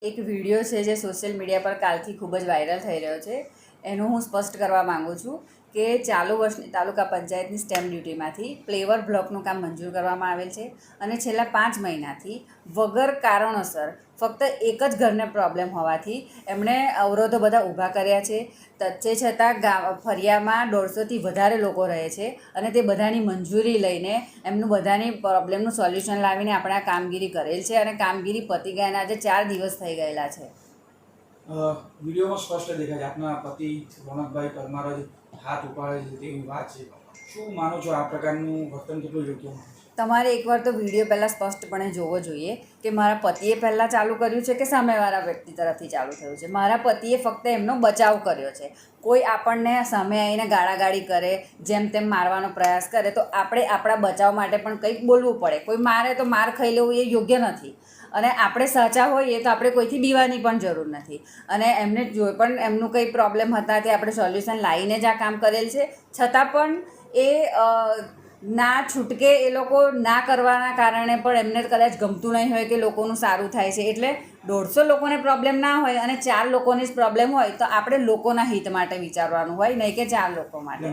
એક વિડીયો છે જે સોશિયલ મીડિયા પર કાલથી ખૂબ જ વાયરલ થઈ રહ્યો છે. એનું હું સ્પષ્ટ કરવા માગું છું કે ચાલુ વર્ષની તાલુકા પંચાયતની સ્ટેમ્પ ડ્યુટીમાંથી પ્લેવર બ્લોકનું કામ મંજૂર કરવામાં આવેલ છે અને છેલ્લા 5 મહિનાથી વગર કારણોસર ફક્ત એક જ ઘરને પ્રોબ્લેમ હોવાથી એમણે અવરોધો બધા ઊભા કર્યા છે. તે છતાં ફરિયામાં 150થી વધારે લોકો રહે છે અને તે બધાની મંજૂરી લઈને એમનું બધાની પ્રોબ્લેમનું સોલ્યુશન લાવીને આપણે આ કામગીરી કરેલ છે અને કામગીરી પતી ગયાના આજે 4 દિવસ થઈ ગયેલા છે. વિડીયોમાં સ્પષ્ટ દેખાય છે આપના પતિ રોનકભાઈ પરમાર જ હાથ ઉપાડે છે તેવી વાત છે. શું માનો છો આ પ્રકારનું વર્તન કેટલું યોગ્ય? તમારે એકવાર તો વિડીયો પહેલાં સ્પષ્ટપણે જોવો જોઈએ કે મારા પતિએ પહેલાં ચાલુ કર્યું છે કે સામેવાળા વ્યક્તિ તરફથી ચાલુ થયું છે. મારા પતિએ ફક્ત એમનો બચાવ કર્યો છે. કોઈ આપણને સામે આવીને ગાળાગાળી કરે, જેમ તેમ મારવાનો પ્રયાસ કરે તો આપણે આપણા બચાવ માટે પણ કંઈક બોલવું પડે. કોઈ મારે તો માર ખાઈ લેવું એ યોગ્ય નથી અને આપણે સાચા હોઈએ તો આપણે કોઈથી બીવાની પણ જરૂર નથી. અને એમને જો પણ એમનું કંઈ પ્રોબ્લેમ હતા તે આપણે સોલ્યુશન લાવીને જ આ કામ કરેલ છે. છતાં પણ એ ના છૂટકે એ લોકો ના કરવાના કારણે પણ એમને કદાચ ગમતું નહીં હોય કે લોકોનું સારું થાય છે. એટલે 150 લોકોને પ્રોબ્લેમ ના હોય અને 4 લોકોને જ પ્રોબ્લેમ હોય તો આપણે લોકોના હિત માટે વિચારવાનું હોય, નહીં કે 4 લોકો માટે.